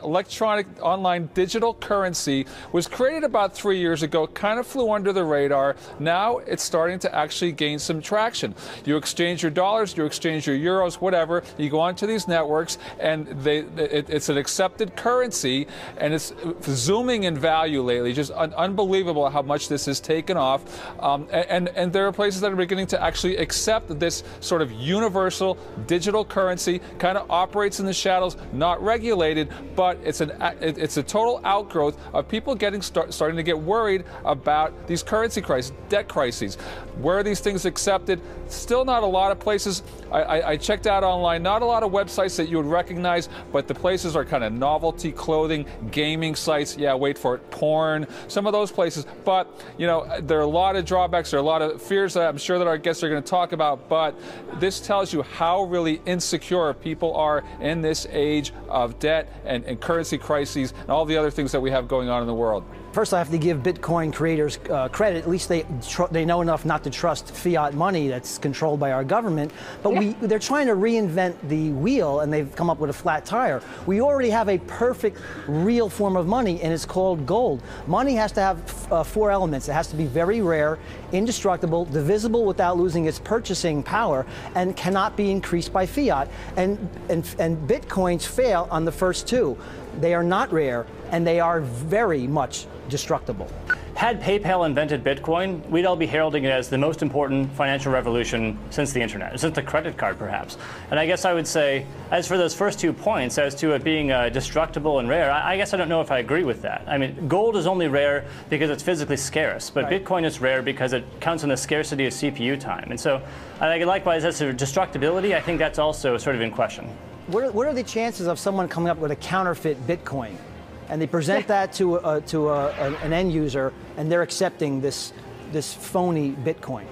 electronic online digital currency was created about 3 years ago, kind of flew under the radar. Now it's starting to actually gain some traction. You exchange your dollars, you exchange your euros, whatever. You go onto these networks, and it's an accepted currency, and it's zooming in value lately. Just unbelievable how much this has taken off. And there are places that are beginning to actually accept this sort of universal digital currency. Kind of operates in the shadows, not regulated, but it's a total outgrowth of people starting to get worried about these currency crises, debt crises. Where are these things accepted? Still not a lot of places. I checked out online, not a lot of websites that you would recognize, but the places are kind of novelty clothing, gaming sites, yeah, wait for it, porn, some of those places. But, you know, there are a lot of drawbacks, there are a lot of fears that I'm sure that our guests are going to talk about, but this tells you how really insecure people are in this age of debt and currency crises and all the other things that we have going on in the world. First, I have to give Bitcoin creators credit. At least they know enough not to trust fiat money that's controlled by our government. But they're trying to reinvent the wheel, and they've come up with a flat tire. We already have a perfect, real form of money, and it's called gold. Money has to have 4 elements. It has to be very rare, indestructible, divisible without losing its purchasing power, and cannot be increased by fiat. And Bitcoins fail on the first 2. They are not rare, and they are very much destructible. Had PayPal invented Bitcoin, we'd all be heralding it as the most important financial revolution since the internet, since the credit card, perhaps. And I guess I would say, as for those first 2 points, as to it being destructible and rare, I guess I don't know if I agree with that. I mean, gold is only rare because it's physically scarce, but right. Bitcoin is rare because it counts on the scarcity of CPU time. And so, likewise, as to destructibility, I think that's also sort of in question. What are the chances of someone coming up with a counterfeit Bitcoin, and they present that to an end user, and they're accepting this phony Bitcoin?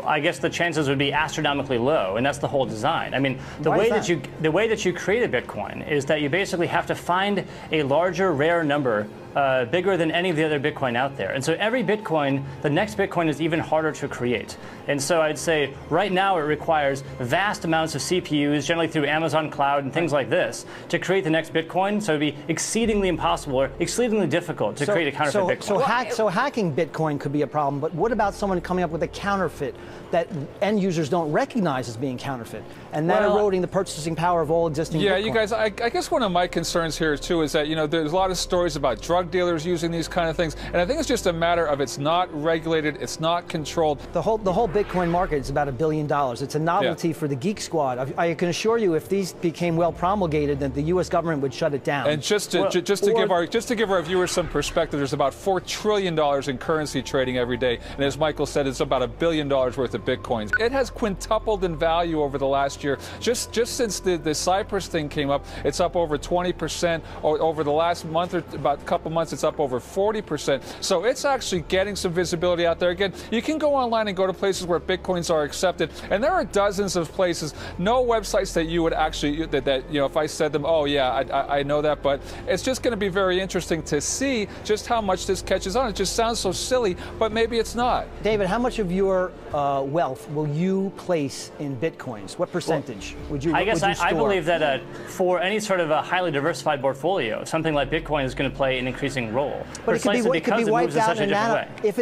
I guess the chances would be astronomically low, and that's the whole design. I mean, the way that you create a Bitcoin is that you basically have to find a larger, rare number, bigger than any of the other Bitcoin out there. And so every Bitcoin, the next Bitcoin is even harder to create. And so I'd say right now it requires vast amounts of CPUs, generally through Amazon Cloud and things like this, to create the next Bitcoin. So it'd be exceedingly impossible or exceedingly difficult to create a counterfeit Bitcoin. So hacking Bitcoin could be a problem, but what about someone coming up with a counterfeit that end users don't recognize as being counterfeit, and that eroding the purchasing power of all existing Bitcoin? Yeah, you guys, I guess one of my concerns here too is that, you know, there's a lot of stories about drug dealers using these kind of things, and I think it's just a matter of it's not regulated, it's not controlled. The whole Bitcoin market is about $1 billion. It's a novelty for the geek squad. I can assure you, if these became well promulgated, then the U.S. government would shut it down. And just to give our viewers some perspective, there's about $4 trillion in currency trading every day, and as Michael said, it's about $1 billion worth of Bitcoins. It has quintupled in value over the last year. Just since the Cyprus thing came up, it's up over 20%. Over the last month, or about a couple months, it's up over 40%. So it's actually getting some visibility out there. Again, you can go online and go to places where Bitcoins are accepted, and there are dozens of places, no websites that you would actually, that you know, if I said them, oh yeah, I know that, but it's just going to be very interesting to see just how much this catches on. It just sounds so silly, but maybe it's not. David, how much of your wealth will you place in Bitcoins? What percentage would you? I guess I believe that for any sort of a highly diversified portfolio, something like Bitcoin is going to play an increasing role. But it could be wiped out in a nano. If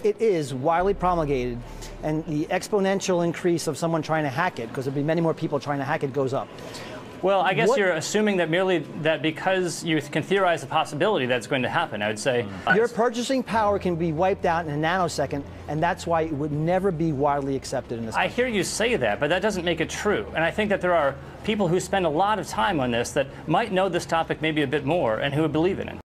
it is widely promulgated, and the exponential increase of someone trying to hack it, because there'll be many more people trying to hack it, goes up. Well, I guess you're assuming that merely that because you can theorize the possibility that's going to happen, I would say. Your purchasing power can be wiped out in a nanosecond, and that's why it would never be widely accepted in this country. I hear you say that, but that doesn't make it true. And I think that there are people who spend a lot of time on this that might know this topic maybe a bit more and who would believe in it.